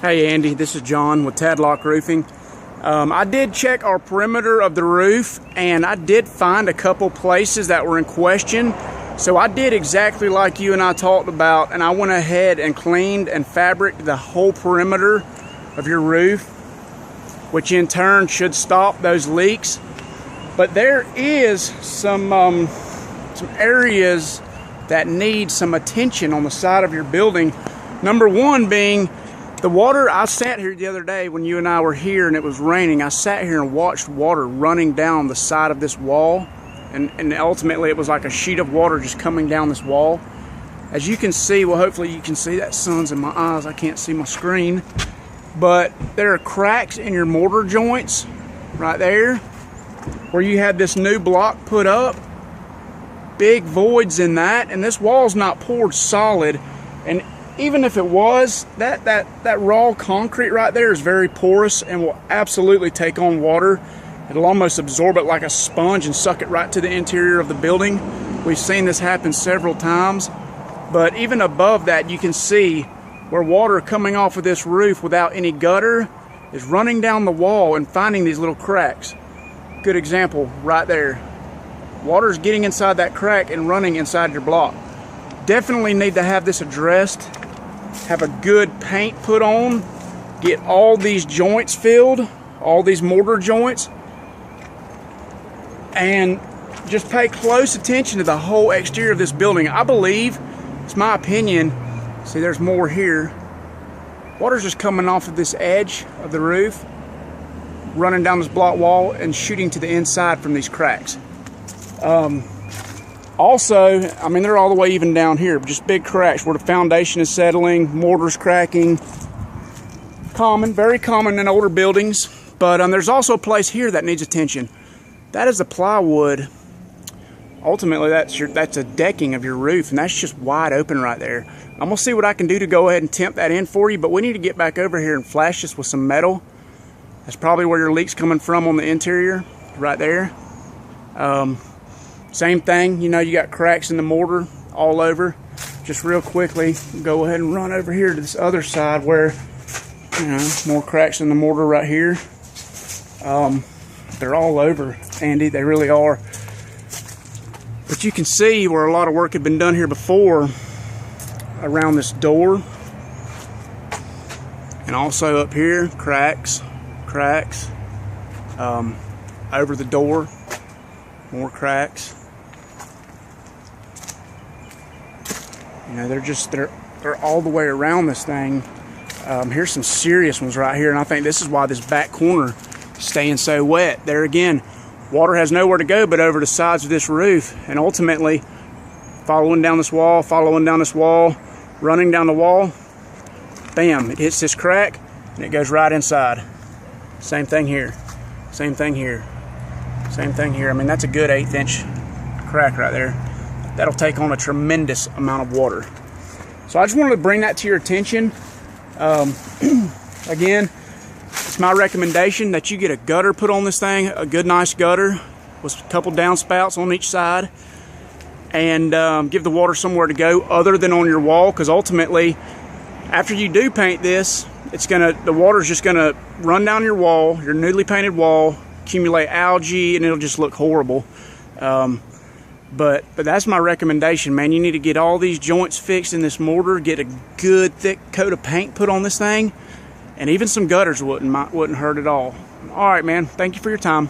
Hey Andy, this is John with Tadlock Roofing. I did check our perimeter of the roof and I did find a couple places that were in question. So I did exactly like you and I talked about, and I went ahead and cleaned and fabricated the whole perimeter of your roof, which in turn should stop those leaks. But there is some areas that need some attention on the side of your building. Number one being the water. I sat here the other day when you and I were here and it was raining. I sat here and watched water running down the side of this wall, and ultimately it was like a sheet of water just coming down this wall. As you can see, well, hopefully you can see, that sun's in my eyes, I can't see my screen, but there are cracks in your mortar joints right there where you had this new block put up. Big voids in that, and this wall's not poured solid, and even if it was, that raw concrete right there is very porous and will absolutely take on water. It'll almost absorb it like a sponge and suck it right to the interior of the building. We've seen this happen several times. But even above that, you can see where water coming off of this roof without any gutter is running down the wall and finding these little cracks. Good example right there. Water's getting inside that crack and running inside your block. Definitely need to have this addressed. Have a good paint put on. Get all these joints filled, all these mortar joints. And just pay close attention to the whole exterior of this building. I believe, it's my opinion, see there's more here. Water's just coming off of this edge of the roof, running down this block wall and shooting to the inside from these cracks. Also, I mean, they're all the way even down here, just big cracks where the foundation is settling, mortar's cracking. Common, very common in older buildings. But there's also a place here that needs attention. That is the plywood. Ultimately, that's a decking of your roof, and that's just wide open right there. I'm gonna see what I can do to go ahead and temp that in for you, but we need to get back over here and flash this with some metal. That's probably where your leak's coming from on the interior, right there. Same thing, you know, you got cracks in the mortar all over. Just real quickly, go ahead and run over here to this other side where, you know, more cracks in the mortar right here. They're all over, Andy, they really are. But you can see where a lot of work had been done here before around this door. And also up here, cracks. Over the door, more cracks. You know, they're all the way around this thing. Here's some serious ones right here, and I think this is why this back corner is staying so wet. There again, water has nowhere to go but over the sides of this roof, and ultimately following down this wall, running down the wall, bam, it hits this crack and it goes right inside. Same thing here, same thing here, same thing here. I mean, that's a good 1/8 inch crack right there. That'll take on a tremendous amount of water. So I just wanted to bring that to your attention. Again, it's my recommendation that you get a gutter put on this thing, a good nice gutter with a couple downspouts on each side, and give the water somewhere to go other than on your wall, because ultimately after you do paint this, the water's just gonna run down your wall, your newly painted wall, accumulate algae, and it'll just look horrible. But that's my recommendation, man. You need to get all these joints fixed in this mortar, get a good thick coat of paint put on this thing, and even some gutters wouldn't hurt at all. All right, man. Thank you for your time.